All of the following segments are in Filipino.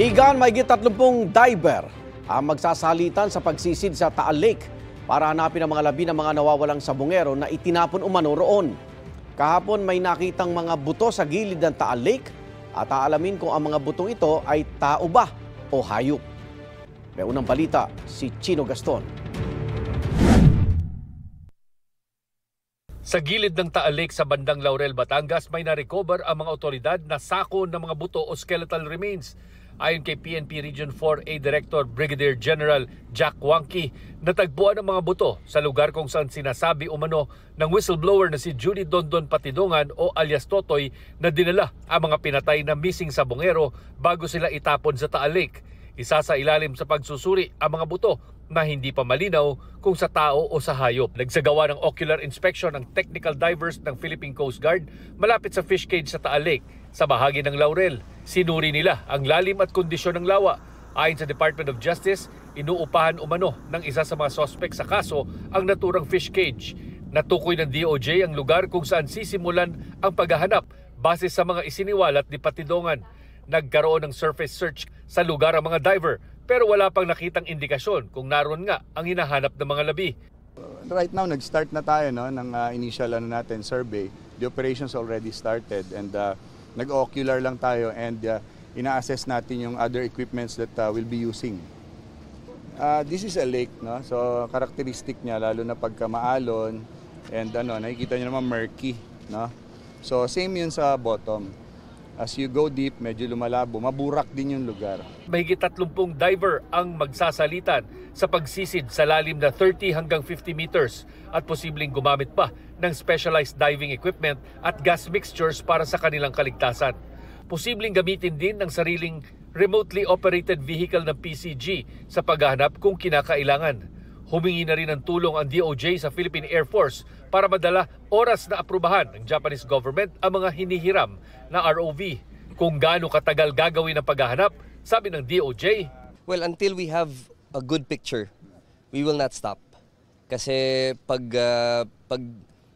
Igan, mahigit 30 diver ang magsasalitan sa pagsisid sa Taal Lake para hanapin ang mga labi ng mga nawawalang sabongero na itinapon umano roon. Kahapon may nakitang mga buto sa gilid ng Taal Lake at aalamin kung ang mga butong ito ay tao ba o hayop. May unang balita si Chino Gaston. Sa gilid ng Taal Lake sa bandang Laurel, Batangas, may na-recover ang mga otoridad na sako ng mga buto o skeletal remains. Ayon kay PNP Region 4A Director Brigadier General Jack Wangki, natagpuan ang mga buto sa lugar kung saan sinasabi umano ng whistleblower na si Judy Dondon Patidongan o alias Totoy na dinala ang mga pinatay na missing sabongero bago sila itapon sa Taal Lake. Isa sa ilalim sa pagsusuri ang mga buto na hindi pa malinaw kung sa tao o sa hayop. Nagsagawa ng ocular inspection ng technical divers ng Philippine Coast Guard malapit sa fish cage sa Taal Lake sa bahagi ng Laurel. Sinuri nila ang lalim at kondisyon ng lawa. Ayon sa Department of Justice, inuupahan umano ng isa sa mga suspect sa kaso ang naturang fish cage. Natukoy ng DOJ ang lugar kung saan sisimulan ang paghahanap base sa mga isiniwalat ni Patidongan. Nagkaroon ng surface search sa lugar ang mga diver pero wala pang nakitang indikasyon kung naroon nga ang hinahanap ng mga labi. Right now, nag-start na tayo ng initial survey. The operations already started and nag-ocular lang tayo and ina-assess natin yung other equipments that we'll be using. This is a lake, no? So characteristic niya lalo na pagka maalon and nakikita niyo naman murky, no? So same yun sa bottom. As you go deep, medyo lumalabo, maburak din yung lugar. Mahigit 30 diver ang magsasalitan sa pagsisid sa lalim na 30 hanggang 50 meters at posibleng gumamit pa ng specialized diving equipment at gas mixtures para sa kanilang kaligtasan. Posibleng gamitin din ng sariling remotely operated vehicle ng PCG sa paghahanap kung kinakailangan. Humingi na rin ng tulong ang DOJ sa Philippine Air Force para madala oras na aprubahan ng Japanese government ang mga hinihiram na ROV. Kung gaano katagal gagawin ang paghahanap, sabi ng DOJ, well, until we have a good picture, we will not stop. Kasi pag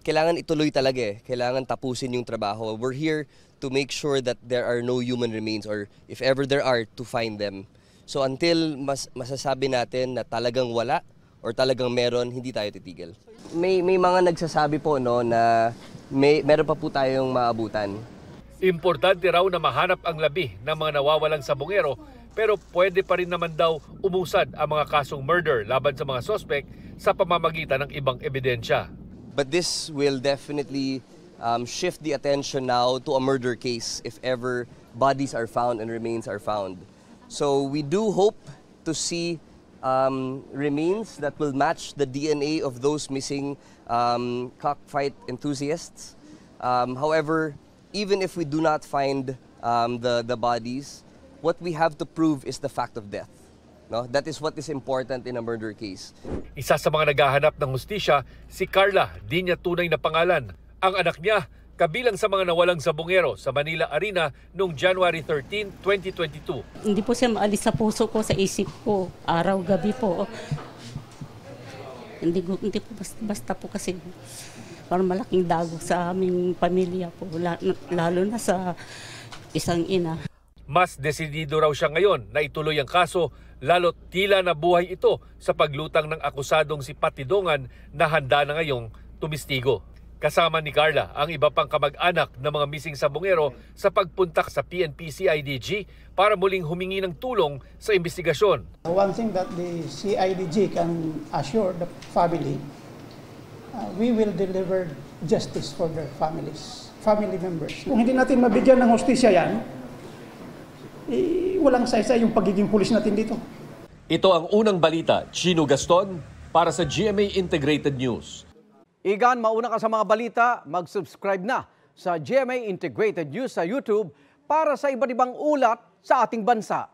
kailangan ituloy talaga kailangan tapusin yung trabaho. We're here to make sure that there are no human remains or if ever there are, to find them. So until masasabi natin na talagang wala, or talagang meron, hindi tayo titigil. May mga nagsasabi po na meron pa po tayong maabutan. Importante raw na mahanap ang labi ng mga nawawalang sabongero pero pwede pa rin naman daw umusad ang mga kasong murder laban sa mga suspect sa pamamagitan ng ibang ebidensya. But this will definitely shift the attention now to a murder case if ever bodies are found and remains are found. So we do hope to see remains that will match the DNA of those missing cockfight enthusiasts. However, even if we do not find the bodies, what we have to prove is the fact of death. No? That is what is important in a murder case. Isa sa mga naghahanap ng hustisya, si Carla, di niya tunay na pangalan. Ang anak niya, kabilang sa mga nawalang sabongero sa Manila Arena noong January 13, 2022. Hindi po siya maalis sa puso ko, sa isip ko, araw-gabi po. Hindi po basta po kasi parang malaking dagok sa aming pamilya po, lalo na sa isang ina. Mas desidido raw siya ngayon na ituloy ang kaso, lalo't tila na buhay ito sa paglutang ng akusadong si Patidongan na handa na ngayong tumistigo. Kasama ni Carla ang iba pang kamag-anak ng mga missing sabongero sa pagpuntak sa PNP CIDG para muling humingi ng tulong sa investigasyon. One thing that the CIDG can assure the family, we will deliver justice for their families, family members. Kung hindi natin mabigyan ng hustisya yan, walang saysay yung pagiging pulis natin dito. Ito ang unang balita, Chino Gaston, para sa GMA Integrated News. Igan, mauna ka sa mga balita, mag-subscribe na sa GMA Integrated News sa YouTube para sa iba't ibang ulat sa ating bansa.